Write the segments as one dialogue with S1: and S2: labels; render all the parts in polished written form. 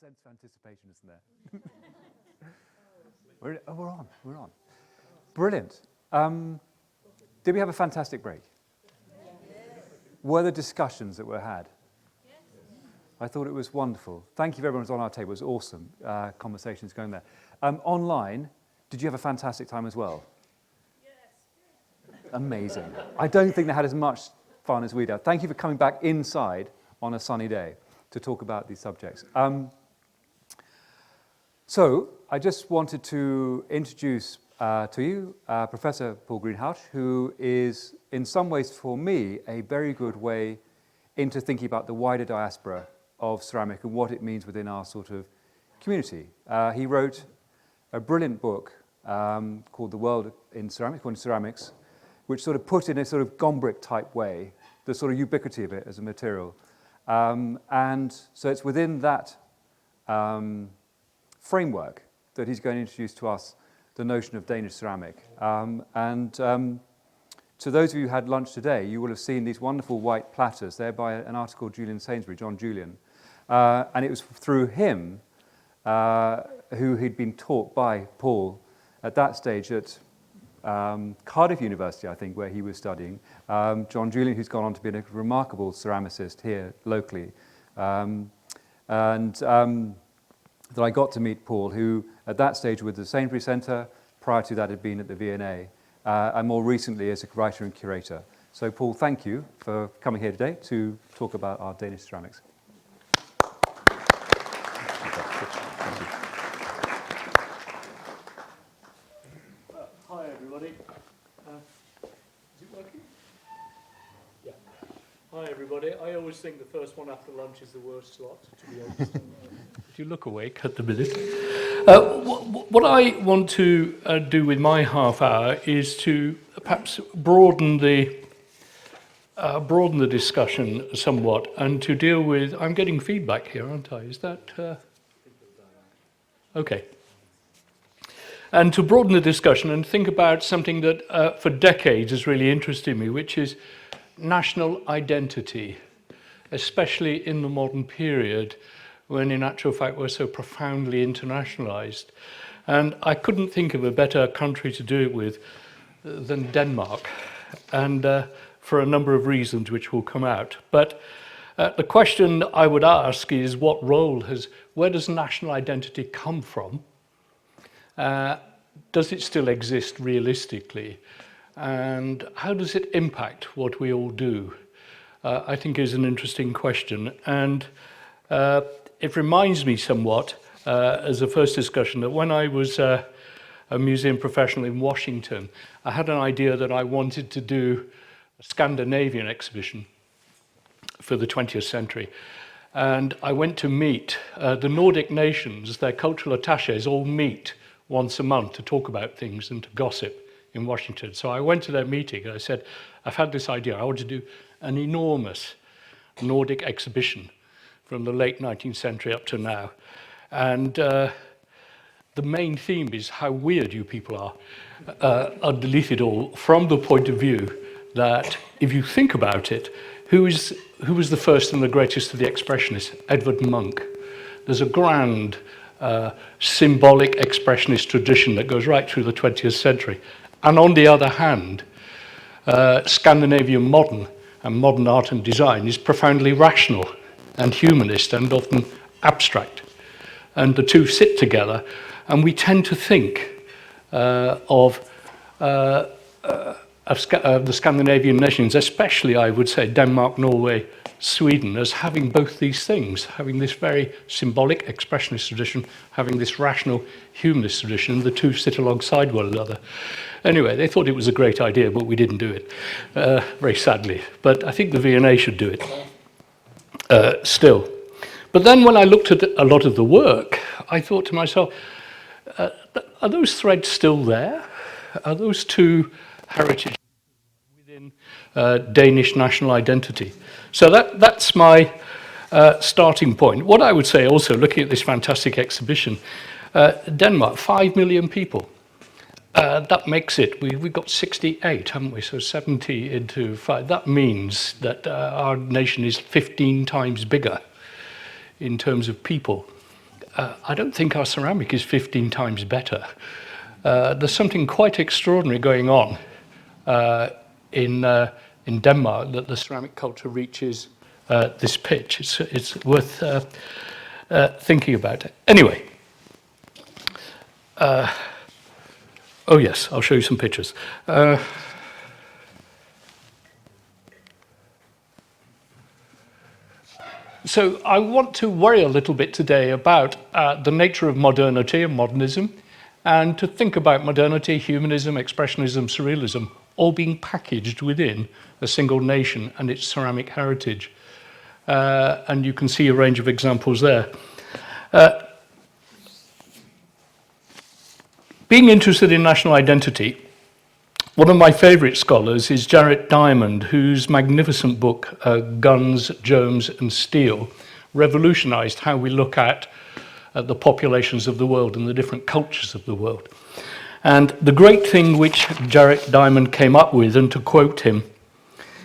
S1: sense of anticipation, isn't there? We're on. Brilliant. Did we have a fantastic break? Were there discussions that were had? I thought it was wonderful. Thank you for everyone who's on our table. It was awesome conversations going there. Online, did you have a fantastic time as well? Yes. Amazing. I don't think they had as much fun as we did. Thank you for coming back inside on a sunny day to talk about these subjects. So I just wanted to introduce to you Professor Paul Greenhalgh, who is in some ways for me a very good way into thinking about the wider diaspora of ceramic and what it means within our sort of community. He wrote a brilliant book called The World in Ceramics, which sort of put in a sort of Gombrich type way the sort of ubiquity of it as a material. And so it's within that framework that he's going to introduce to us the notion of Danish ceramic. To those of you who had lunch today, you will have seen these wonderful white platters. They're by an artist called John Julian. And it was through him who he'd been taught by Paul at that stage at Cardiff University, I think, where he was studying. John Julian, who's gone on to be a remarkable ceramicist here locally. That I got to meet Paul, who at that stage was at the Sainsbury Centre, prior to that had been at the V&A, and more recently as a writer and curator. So Paul, thank you for coming here today to talk about our Danish ceramics.
S2: Hi everybody. Is it working? Yeah. Hi everybody. I always think the first one after lunch is the worst slot, to be honest. But you look awake at the minute. What I want to do with my half hour is to perhaps broaden the discussion somewhat and to deal with. I'm getting feedback here, aren't I? Is that okay? And to broaden the discussion and think about something that for decades has really interested me, which is national identity, especially in the modern period, when in actual fact we're so profoundly internationalized. And I couldn't think of a better country to do it with than Denmark, and for a number of reasons which will come out. But the question I would ask is where does national identity come from? Does it still exist realistically? And how does it impact what we all do? I think is an interesting question. And it reminds me somewhat, as a first discussion, that when I was a museum professional in Washington, I had an idea that I wanted to do a Scandinavian exhibition for the 20th century. And I went to meet the Nordic nations, their cultural attaches all meet once a month to talk about things and to gossip in Washington. So I went to their meeting and I said, I've had this idea. I want to do an enormous Nordic exhibition from the late 19th century up to now. And the main theme is how weird you people are underneath it all, from the point of view that if you think about it, who was the first and the greatest of the expressionists? Edvard Munch. There's a grand symbolic expressionist tradition that goes right through the 20th century. And on the other hand, Scandinavian modern and modern art and design is profoundly rational and humanist and often abstract. And the two sit together, and we tend to think of the Scandinavian nations, especially I would say Denmark, Norway, Sweden, as having both these things, having this very symbolic expressionist tradition, having this rational humanist tradition, and the two sit alongside one another. Anyway, they thought it was a great idea, but we didn't do it, very sadly. But I think the V&A should do it still. But then when I looked at a lot of the work, I thought to myself, are those threads still there? Are those two heritages within Danish national identity? So that's my starting point. What I would say also, looking at this fantastic exhibition, Denmark, 5 million people. That makes it, we've got 68, haven't we? So 70 into 5. That means that our nation is 15 times bigger in terms of people I don't think our ceramic is 15 times better. There's something quite extraordinary going on in Denmark, that the ceramic culture reaches this pitch. It's worth thinking about. Anyway, oh yes, I'll show you some pictures. So I want to worry a little bit today about the nature of modernity and modernism, and to think about modernity, humanism, expressionism, surrealism, all being packaged within a single nation and its ceramic heritage. And you can see a range of examples there. Being interested in national identity, one of my favourite scholars is Jared Diamond, whose magnificent book, Guns, Germs and Steel, revolutionised how we look at the populations of the world and the different cultures of the world. And the great thing which Jared Diamond came up with, and to quote him,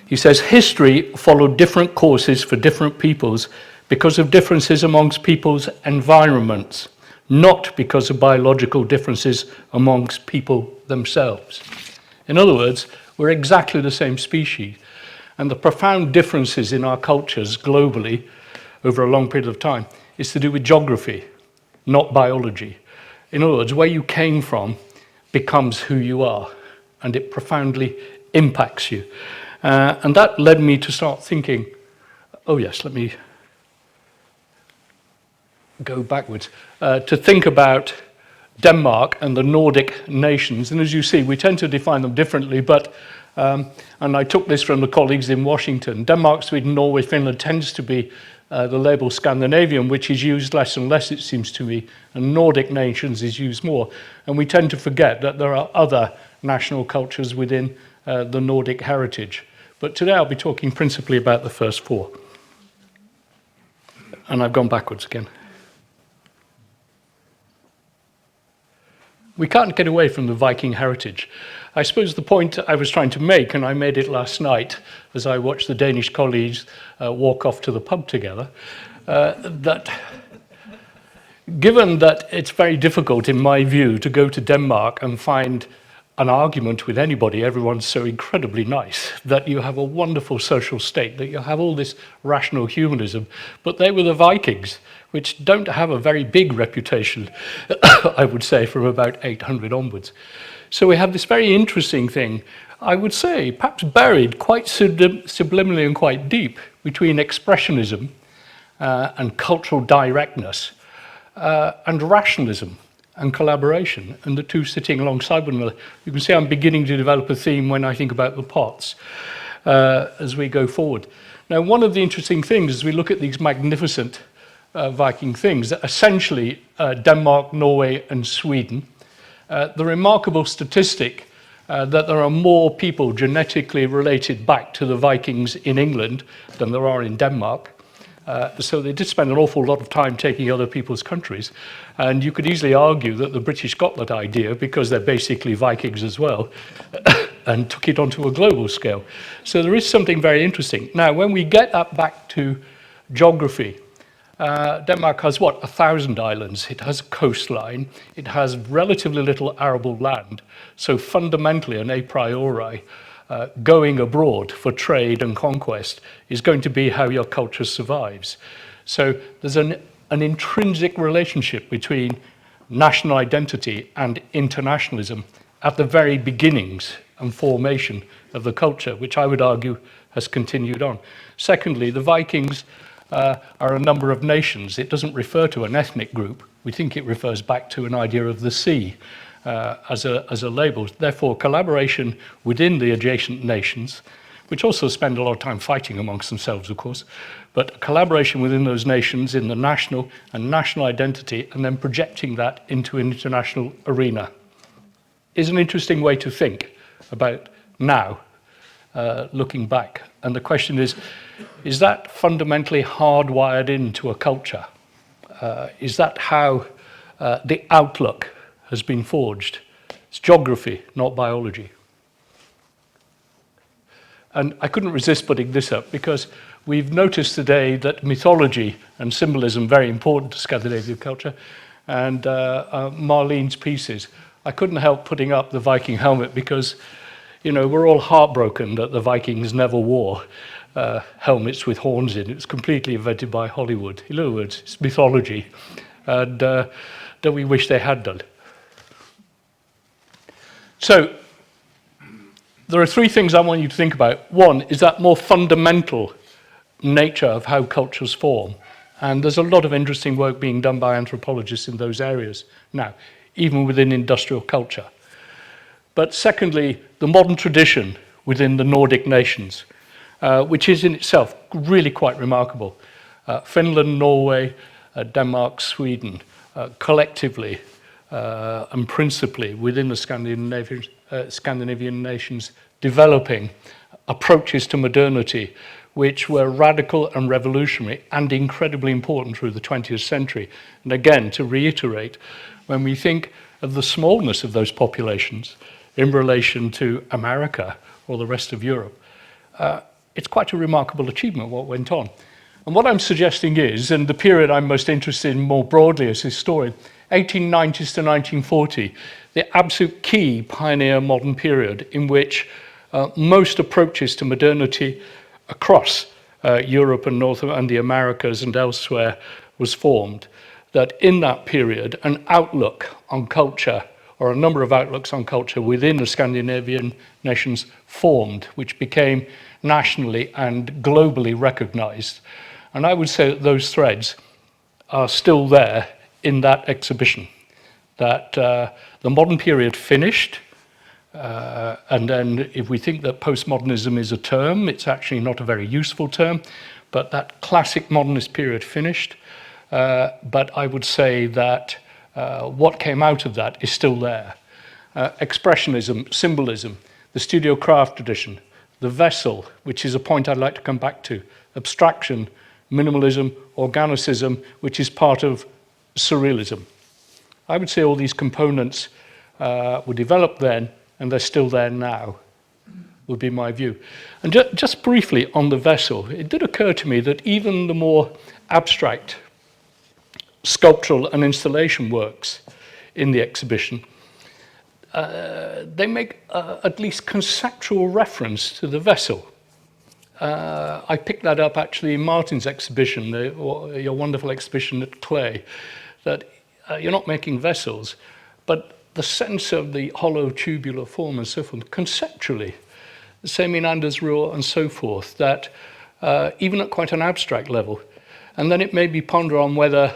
S2: he says, history followed different courses for different peoples because of differences amongst people's environments, not because of biological differences amongst people themselves. In other words, we're exactly the same species, and the profound differences in our cultures globally over a long period of time is to do with geography, not biology. In other words, where you came from becomes who you are, and it profoundly impacts you. And that led me to start thinking, oh yes, let me go backwards, to think about Denmark and the Nordic nations. And as you see, we tend to define them differently, but, and I took this from the colleagues in Washington, Denmark, Sweden, Norway, Finland tends to be the label Scandinavian, which is used less and less, it seems to me, and Nordic nations is used more. And we tend to forget that there are other national cultures within the Nordic heritage. But today I'll be talking principally about the first four. And I've gone backwards again. We can't get away from the Viking heritage. I suppose the point I was trying to make, and I made it last night as I watched the Danish colleagues walk off to the pub together, that given that it's very difficult, in my view, to go to Denmark and find an argument with anybody, everyone's so incredibly nice, that you have a wonderful social state, that you have all this rational humanism, but they were the Vikings, which don't have a very big reputation, I would say, from about 800 onwards. So we have this very interesting thing, I would say, perhaps buried quite subliminally and quite deep between expressionism and cultural directness and rationalism and collaboration, and the two sitting alongside one another. You can see I'm beginning to develop a theme when I think about the pots as we go forward. Now, one of the interesting things as we look at these magnificent Viking things, essentially Denmark, Norway and Sweden, the remarkable statistic that there are more people genetically related back to the Vikings in England than there are in Denmark. So they did spend an awful lot of time taking other people's countries, and you could easily argue that the British got that idea because they're basically Vikings as well and took it onto a global scale. So there is something very interesting. Now, when we get up back to geography, Denmark has, 1,000 islands. It has a coastline. It has relatively little arable land. So fundamentally and a priori, going abroad for trade and conquest is going to be how your culture survives. So there's an intrinsic relationship between national identity and internationalism at the very beginnings and formation of the culture, which I would argue has continued on. Secondly, the Vikings are a number of nations. It doesn't refer to an ethnic group. We think it refers back to an idea of the sea as a label. Therefore, collaboration within the adjacent nations, which also spend a lot of time fighting amongst themselves, of course, but collaboration within those nations in the national and national identity, and then projecting that into an international arena, is an interesting way to think about now, looking back. And the question is that fundamentally hardwired into a culture? Is that how the outlook has been forged? It's geography, not biology. And I couldn't resist putting this up because we've noticed today that mythology and symbolism very important to Scandinavian culture, and Marlene's pieces. I couldn't help putting up the Viking helmet because, you know, we're all heartbroken that the Vikings never wore helmets with horns in. It was completely invented by Hollywood. In other words, it's mythology, and that we wish they had done. So, there are three things I want you to think about. One is that more fundamental nature of how cultures form. And there's a lot of interesting work being done by anthropologists in those areas now, even within industrial culture. But secondly, the modern tradition within the Nordic nations, which is in itself really quite remarkable. Finland, Norway, Denmark, Sweden, collectively and principally within the Scandinavian nations, developing approaches to modernity which were radical and revolutionary and incredibly important through the 20th century. And again, to reiterate, when we think of the smallness of those populations in relation to America or the rest of Europe, it's quite a remarkable achievement what went on. And what I'm suggesting is, and the period I'm most interested in more broadly as a historian, 1890s to 1940, the absolute key pioneer modern period in which most approaches to modernity across Europe and the Americas and elsewhere was formed. That in that period, an outlook on culture, or a number of outlooks on culture within the Scandinavian nations formed, which became nationally and globally recognized. And I would say that those threads are still there in that exhibition, that the modern period finished, and then if we think that postmodernism is a term, it's actually not a very useful term, but that classic modernist period finished. But I would say that what came out of that is still there. Expressionism, symbolism, the studio craft tradition, the vessel, which is a point I'd like to come back to, abstraction, minimalism, organicism, which is part of surrealism. I would say all these components were developed then, and they're still there now, would be my view. And just briefly on the vessel, it did occur to me that even the more abstract sculptural and installation works in the exhibition, they make at least conceptual reference to the vessel. I picked that up actually in Martin's exhibition, your wonderful exhibition at Clay, that you're not making vessels, but the sense of the hollow tubular form and so forth, conceptually, the semi-Anders rule and so forth, that even at quite an abstract level. And then it made me ponder on whether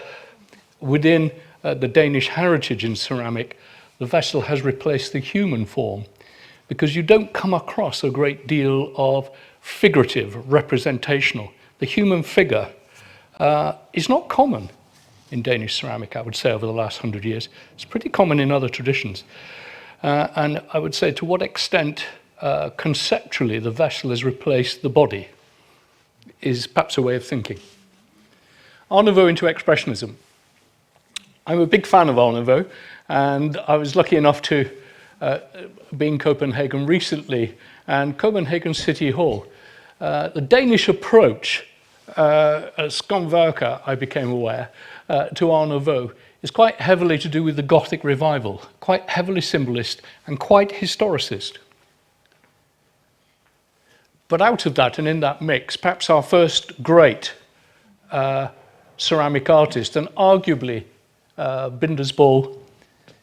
S2: within the Danish heritage in ceramic, the vessel has replaced the human form, because you don't come across a great deal of figurative, representational. The human figure is not common in Danish ceramic, I would say, over the last 100 years. It's pretty common in other traditions. And I would say to what extent conceptually the vessel has replaced the body is perhaps a way of thinking. Art Nouveau into Expressionism. I'm a big fan of Art Nouveau, and I was lucky enough to be in Copenhagen recently, and Copenhagen City Hall. The Danish approach, as Skomverker, I became aware, to Art Nouveau is quite heavily to do with the Gothic revival, quite heavily symbolist and quite historicist. But out of that and in that mix, perhaps our first great ceramic artist, and arguably Bindesbol,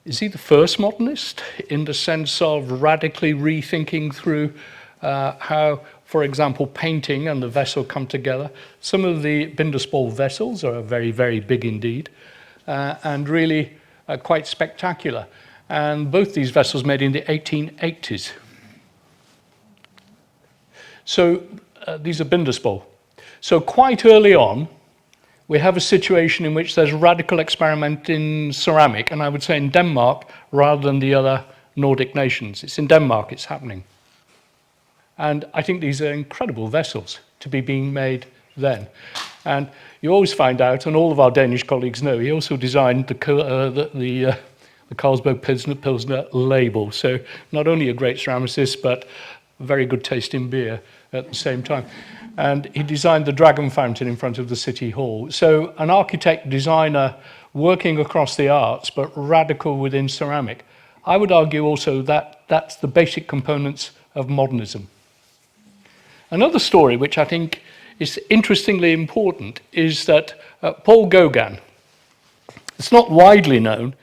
S2: is he the first modernist in the sense of radically rethinking through how, for example, painting and the vessel come together? Some of the Bindesbol vessels are very, very big indeed, and really quite spectacular. And both these vessels made in the 1880s. So these are Bindesbol. So quite early on, we have a situation in which there's radical experiment in ceramic, and I would say in Denmark rather than the other Nordic nations. It's in Denmark it's happening. And I think these are incredible vessels to be being made then. And you always find out, and all of our Danish colleagues know, he also designed the Carlsberg Pilsner label. So not only a great ceramicist, but very good taste in beer at the same time. And he designed the dragon fountain in front of the city hall. So an architect designer working across the arts, but radical within ceramic. I would argue also that that's the basic components of modernism. Another story which I think is interestingly important is that Paul Gauguin, it's not widely known,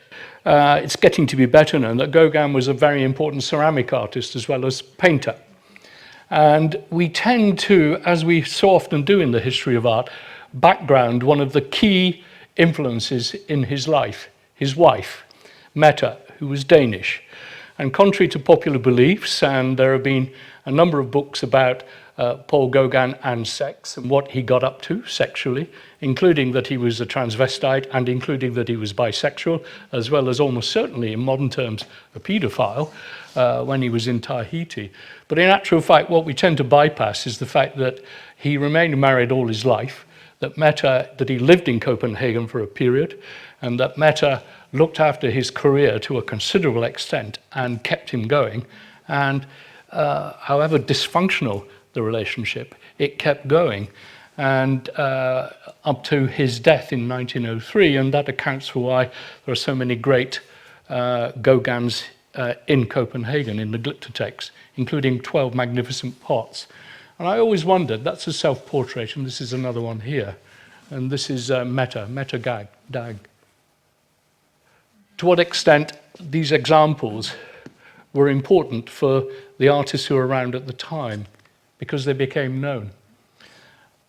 S2: it's getting to be better known, that Gauguin was a very important ceramic artist as well as painter. And we tend to, as we so often do in the history of art, background one of the key influences in his life, his wife, Mette, who was Danish. And contrary to popular beliefs, and there have been a number of books about Paul Gauguin and sex and what he got up to sexually, including that he was a transvestite and including that he was bisexual, as well as almost certainly in modern terms a paedophile when he was in Tahiti. But in actual fact, what we tend to bypass is the fact that he remained married all his life, that he lived in Copenhagen for a period, and that Mette looked after his career to a considerable extent and kept him going. And however dysfunctional the relationship, it kept going, and up to his death in 1903, and that accounts for why there are so many great Gauguins in Copenhagen in the Glyptoteks, including 12 magnificent pots. And I always wondered, that's a self-portrait, and this is another one here, and this is Mette Dag. To what extent these examples were important for the artists who were around at the time, because they became known.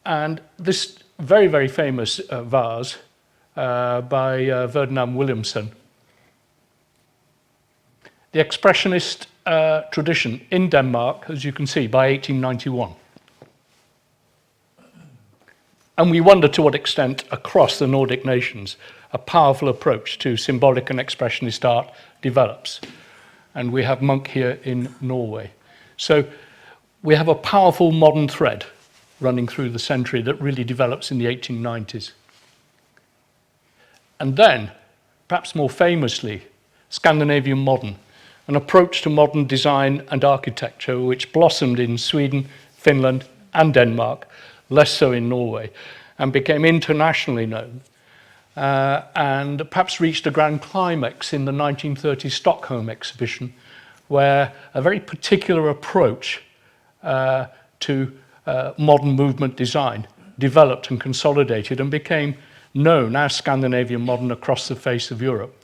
S2: And this very, very famous vase by Ferdinand Williamson, the Expressionist tradition in Denmark, as you can see, by 1891. And we wonder to what extent across the Nordic nations a powerful approach to symbolic and expressionist art develops. And we have Munch here in Norway. So we have a powerful modern thread running through the century that really develops in the 1890s. And then, perhaps more famously, Scandinavian modern, an approach to modern design and architecture which blossomed in Sweden, Finland, and Denmark, less so in Norway, and became internationally known, and perhaps reached a grand climax in the 1930 Stockholm exhibition, where a very particular approach to modern movement design developed and consolidated and became known as Scandinavian modern across the face of Europe.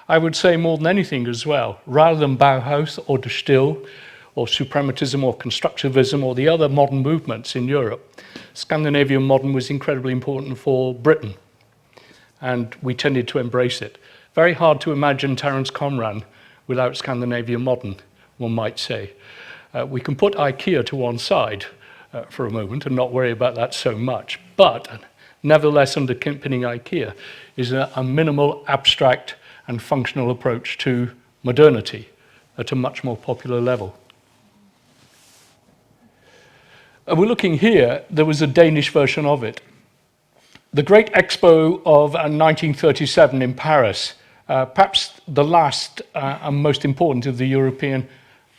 S2: I would say more than anything as well, rather than Bauhaus or De Stijl or suprematism or constructivism or the other modern movements in Europe, Scandinavian modern was incredibly important for Britain, and we tended to embrace it. Very hard to imagine Terence Conran without Scandinavian modern, one might say. We can put IKEA to one side for a moment and not worry about that so much, but nevertheless underpinning IKEA is a minimal, abstract and functional approach to modernity at a much more popular level. We're looking here, there was a Danish version of it. The Great Expo of 1937 in Paris, perhaps the last and most important of the European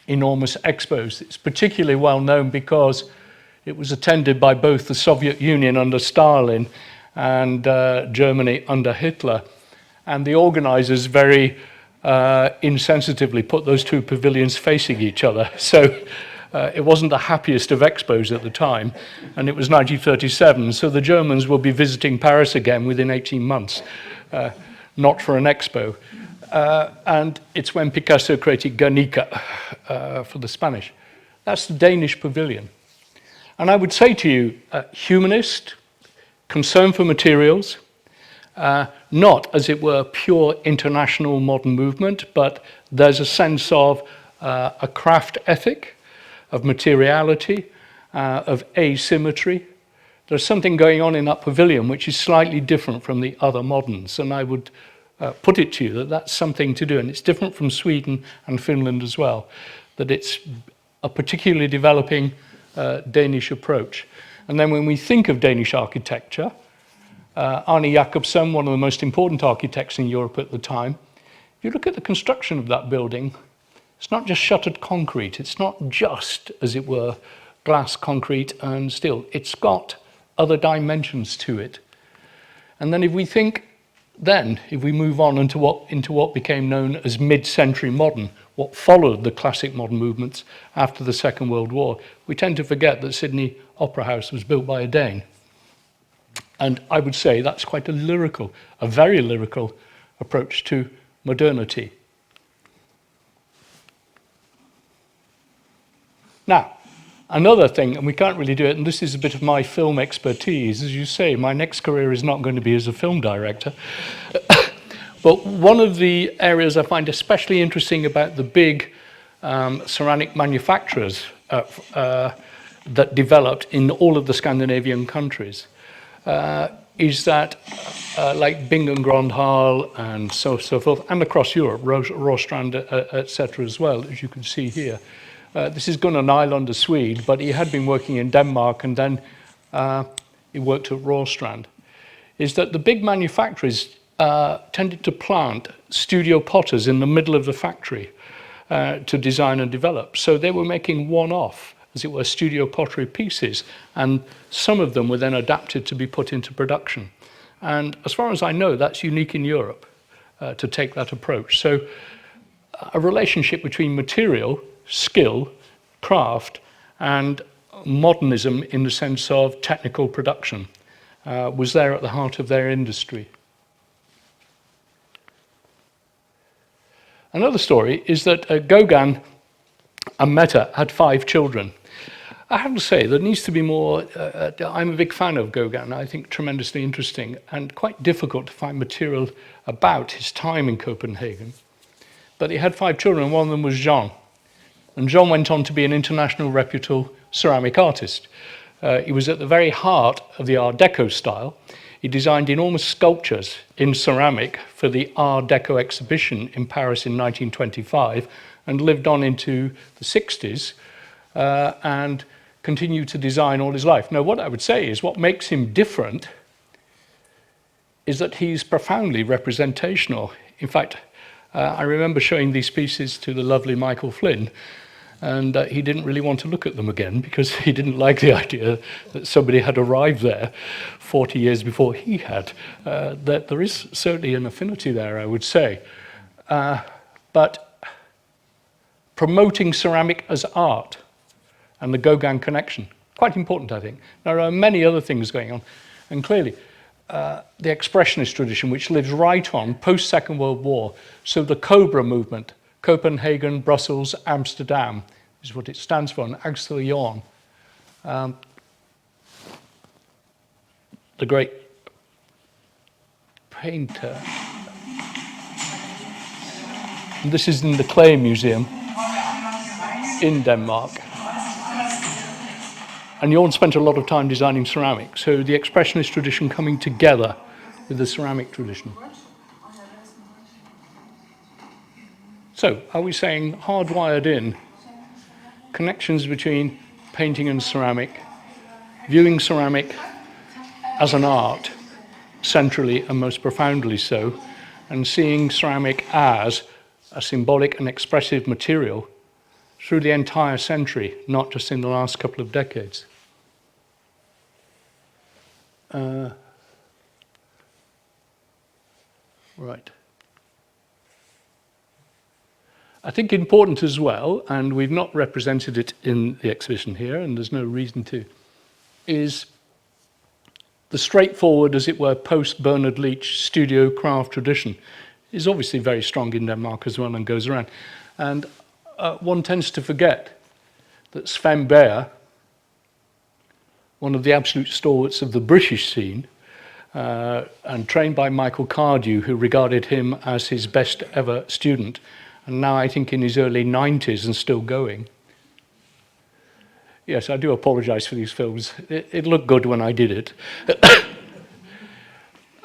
S2: enormous expos. It's particularly well known because it was attended by both the Soviet Union under Stalin and Germany under Hitler. And the organizers very insensitively put those two pavilions facing each other. So it wasn't the happiest of expos at the time, and it was 1937, so the Germans will be visiting Paris again within 18 months, not for an expo. And it's when Picasso created Guernica for the Spanish. That's the Danish pavilion. And I would say to you, humanist, concern for materials, not, as it were, pure international modern movement, but there's a sense of a craft ethic, of materiality, of asymmetry. There's something going on in that pavilion which is slightly different from the other moderns, and I would put it to you that that's something to do, and it's different from Sweden and Finland as well, that it's a particularly developing Danish approach. And then when we think of Danish architecture, Arne Jacobsen, one of the most important architects in Europe at the time, if you look at the construction of that building, it's not just shuttered concrete, it's not just, as it were, glass, concrete, and steel. It's got other dimensions to it. And then if we move on into what became known as mid-century modern, what followed the classic modern movements after the Second World War, we tend to forget that Sydney Opera House was built by a Dane. And I would say that's quite a very lyrical approach to modernity. Now, another thing, and we can't really do it, and this is a bit of my film expertise, as you say, my next career is not going to be as a film director. But one of the areas I find especially interesting about the big ceramic manufacturers that developed in all of the Scandinavian countries is that, like Bing and Grandhall and so forth, and across Europe, Råstrand, etc. as well, as you can see here. This is Gunnar Nylander, a Swede, but he had been working in Denmark and then he worked at Råstrand. Is that the big manufacturers tended to plant studio potters in the middle of the factory to design and develop. So they were making one-off, as it were, studio pottery pieces, and some of them were then adapted to be put into production. And as far as I know, that's unique in Europe to take that approach. So a relationship between material, skill, craft, and modernism in the sense of technical production was there at the heart of their industry. Another story is that Gauguin and Meta had 5 children. I have to say, there needs to be more. I'm a big fan of Gauguin. I think tremendously interesting and quite difficult to find material about his time in Copenhagen. But he had 5 children, and one of them was Jean. And Jean went on to be an international reputable ceramic artist. He was at the very heart of the Art Deco style. He designed enormous sculptures in ceramic for the Art Deco exhibition in Paris in 1925 and lived on into the 60s and continued to design all his life. Now, what I would say is what makes him different is that he's profoundly representational. In fact, I remember showing these pieces to the lovely Michael Flynn, and he didn't really want to look at them again because he didn't like the idea that somebody had arrived there 40 years before he had. That there is certainly an affinity there, I would say. But promoting ceramic as art and the Gauguin connection, quite important, I think. There are many other things going on, and clearly the expressionist tradition, which lives right on post-Second World War. So the Cobra movement, Copenhagen, Brussels, Amsterdam, is what it stands for, and Axel Jorn, the great painter. And this is in the Clay Museum in Denmark. And Jorn spent a lot of time designing ceramics, so the expressionist tradition coming together with the ceramic tradition. So, are we saying hardwired in connections between painting and ceramic, viewing ceramic as an art, centrally and most profoundly so, and seeing ceramic as a symbolic and expressive material through the entire century, not just in the last couple of decades? Right. I think important as well, and we've not represented it in the exhibition here, and there's no reason to, is the straightforward, as it were, post-Bernard Leach studio craft tradition is obviously very strong in Denmark as well and goes around. And one tends to forget that Sven Behr, one of the absolute stalwarts of the British scene, and trained by Michael Cardew, who regarded him as his best ever student, and now I think in his early 90s and still going. Yes, I do apologize for these films. It looked good when I did it.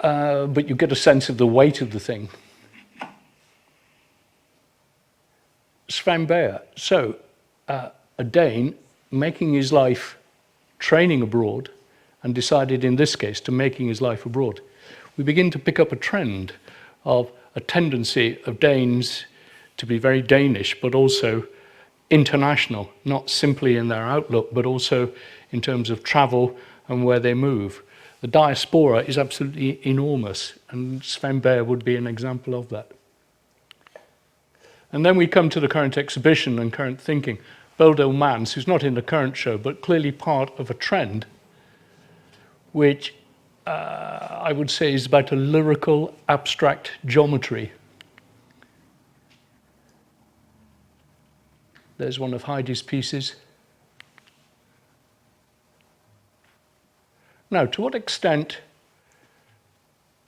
S2: But you get a sense of the weight of the thing. Sven Behr, so a Dane making his life training abroad, and decided in this case to making his life abroad. We begin to pick up a trend of a tendency of Danes to be very Danish, but also international, not simply in their outlook, but also in terms of travel and where they move. The diaspora is absolutely enormous, and Sven Behr would be an example of that. And then we come to the current exhibition and current thinking. Bodo Mans, who's not in the current show, but clearly part of a trend, which I would say is about a lyrical, abstract geometry. There's one of Heidi's pieces. Now, to what extent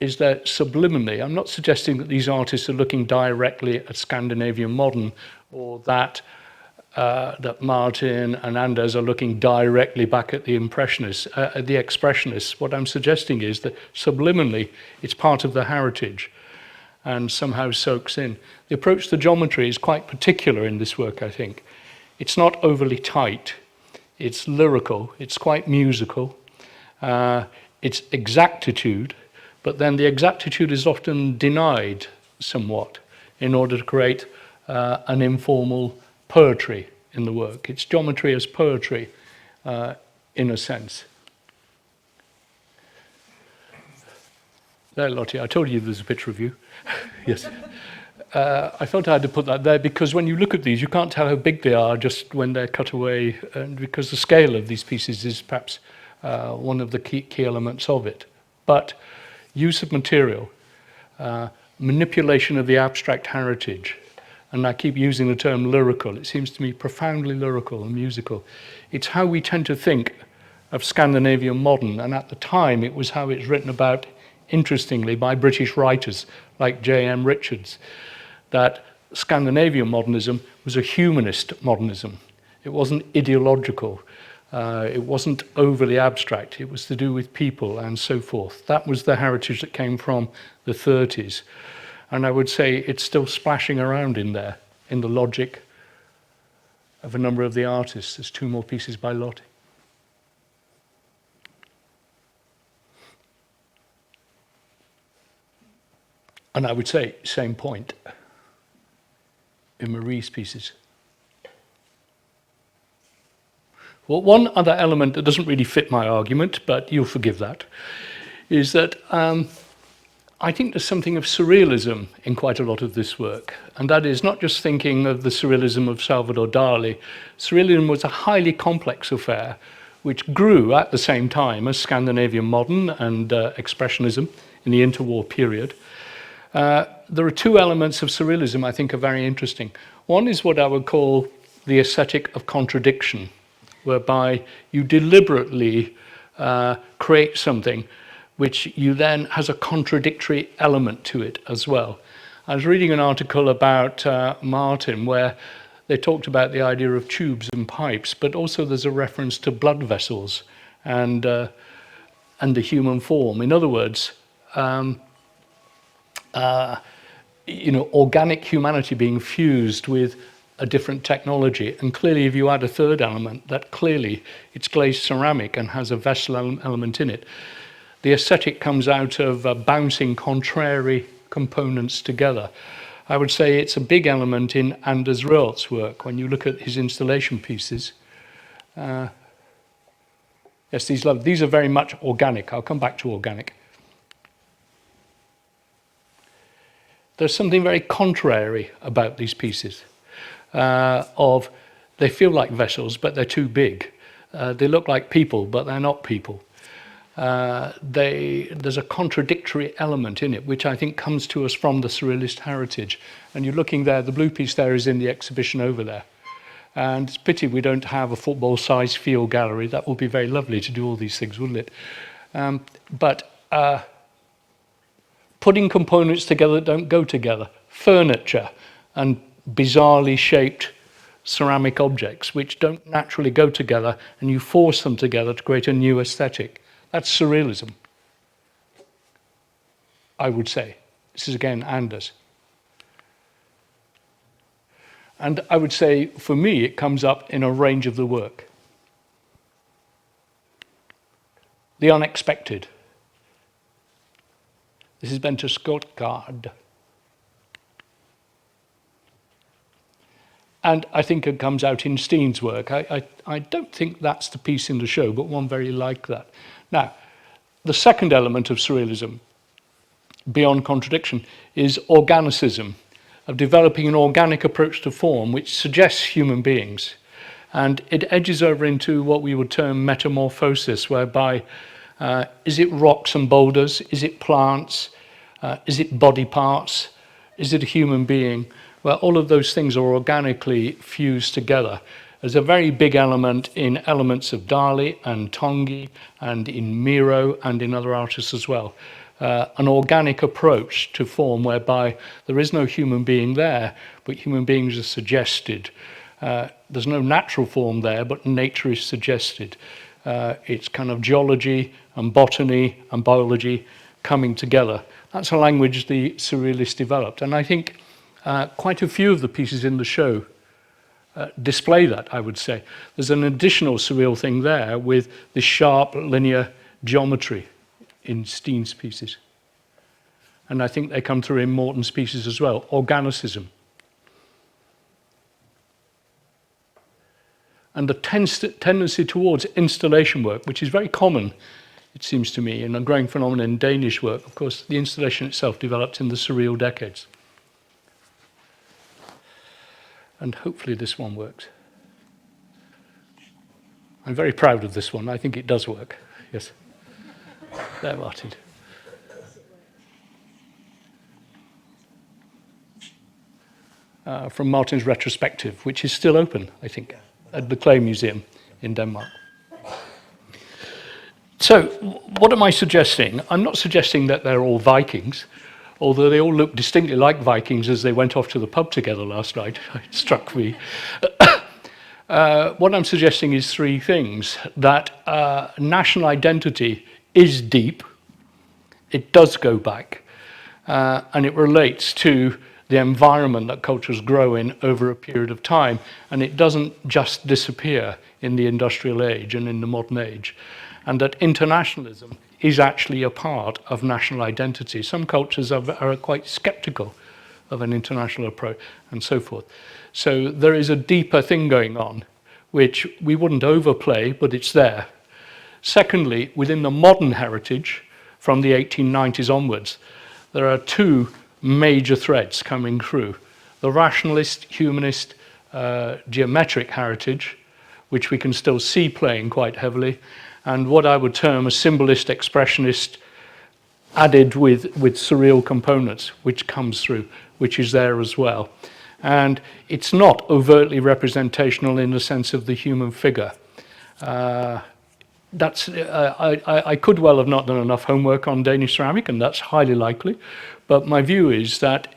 S2: is there subliminally? I'm not suggesting that these artists are looking directly at Scandinavian modern, or that Martin and Anders are looking directly back at the Impressionists, the Expressionists. What I'm suggesting is that subliminally, it's part of the heritage and somehow soaks in. The approach to geometry is quite particular in this work, I think. It's not overly tight, it's lyrical, it's quite musical, it's exactitude, but then the exactitude is often denied somewhat in order to create an informal poetry in the work. It's geometry as poetry, in a sense. There, Lottie, I told you there's a picture of you. Yes. I felt I had to put that there because when you look at these, you can't tell how big they are just when they're cut away, and because the scale of these pieces is perhaps one of the key elements of it. But use of material, manipulation of the abstract heritage, and I keep using the term lyrical. It seems to me profoundly lyrical and musical. It's how we tend to think of Scandinavian modern, and at the time it was how it's written about, interestingly, by British writers like J.M. Richards, that Scandinavian modernism was a humanist modernism. It wasn't ideological. It wasn't overly abstract. It was to do with people and so forth. That was the heritage that came from the 30s. And I would say it's still splashing around in there, in the logic of a number of the artists. There's two more pieces by Lottie. And I would say, same point in Marie's pieces. Well, one other element that doesn't really fit my argument, but you'll forgive that, is that I think there's something of surrealism in quite a lot of this work. And that is not just thinking of the surrealism of Salvador Dali. Surrealism was a highly complex affair which grew at the same time as Scandinavian modern and Expressionism in the interwar period. There are two elements of surrealism I think are very interesting. One is what I would call the aesthetic of contradiction, whereby you deliberately create something which you then has a contradictory element to it as well. I was reading an article about Martin where they talked about the idea of tubes and pipes, but also there's a reference to blood vessels and the human form. In other words, organic humanity being fused with a different technology. And clearly, if you add a third element, that clearly it's glazed ceramic and has a vessel element in it. The aesthetic comes out of bouncing contrary components together. I would say it's a big element in Anders Rørt's work. When you look at his installation pieces, yes, these are very much organic. I'll come back to organic. There's something very contrary about these pieces. They feel like vessels, but they're too big. They look like people, but they're not people. There's a contradictory element in it, which I think comes to us from the Surrealist heritage. And you're looking there, the blue piece there is in the exhibition over there. And it's a pity we don't have a football-sized field gallery. That would be very lovely to do all these things, wouldn't it? But putting components together that don't go together, furniture and bizarrely shaped ceramic objects which don't naturally go together, and you force them together to create a new aesthetic. That's surrealism, I would say. This is again Anders. And I would say, for me, it comes up in a range of the work. The unexpected. This has been to Skottgard. And I think it comes out in Steen's work. I don't think that's the piece in the show, but one very like that. Now, the second element of surrealism, beyond contradiction, is organicism, of developing an organic approach to form which suggests human beings. And it edges over into what we would term metamorphosis, whereby is it rocks and boulders? Is it plants? Is it body parts? Is it a human being? Well, all of those things are organically fused together. There's a very big element in elements of Dali and Tongi and in Miro and in other artists as well. An organic approach to form whereby there is no human being there, but human beings are suggested. There's no natural form there, but nature is suggested. It's kind of geology and botany and biology coming together. That's a language the surrealists developed. And I think quite a few of the pieces in the show display that, I would say. There's an additional surreal thing there with the sharp linear geometry in Steen's pieces. And I think they come through in Morton's pieces as well, organicism. And the tendency towards installation work, which is very common, it seems to me, in a growing phenomenon in Danish work. Of course, the installation itself developed in the surreal decades. And hopefully this one works. I'm very proud of this one. I think it does work. Yes. There, Martin. From Martin's retrospective, which is still open, I think, at the Clay Museum in Denmark. So, what am I suggesting? I'm not suggesting that they're all Vikings, although they all look distinctly like Vikings as they went off to the pub together last night. It struck me. What I'm suggesting is three things. That national identity is deep, it does go back, and it relates to the environment that cultures grow in over a period of time, and it doesn't just disappear in the industrial age and in the modern age, and that internationalism is actually a part of national identity. Some cultures are quite skeptical of an international approach and so forth. So there is a deeper thing going on, which we wouldn't overplay, but it's there. Secondly, within the modern heritage, from the 1890s onwards, there are two major threads coming through. The rationalist, humanist, geometric heritage, which we can still see playing quite heavily, and what I would term a symbolist, expressionist, added with surreal components, which comes through, which is there as well. And it's not overtly representational in the sense of the human figure. I could well have not done enough homework on Danish ceramic, and that's highly likely. But my view is that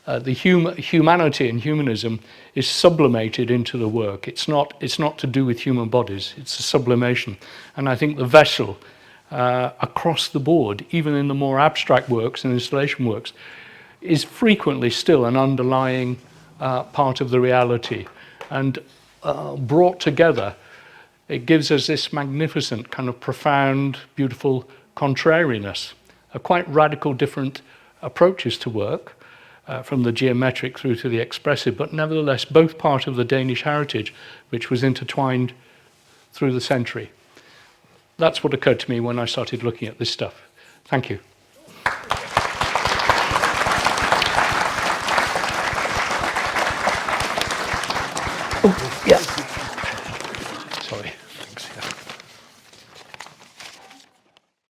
S2: the humanity and humanism is sublimated into the work. It's not to do with human bodies. It's a sublimation. And I think the vessel, across the board, even in the more abstract works and installation works, is frequently still an underlying part of the reality. And brought together, it gives us this magnificent kind of profound, beautiful contrariness, a quite radical different approaches to work, from the geometric through to the expressive, but nevertheless both part of the Danish heritage, which was intertwined through the century. That's what occurred to me when I started looking at this stuff. Thank you.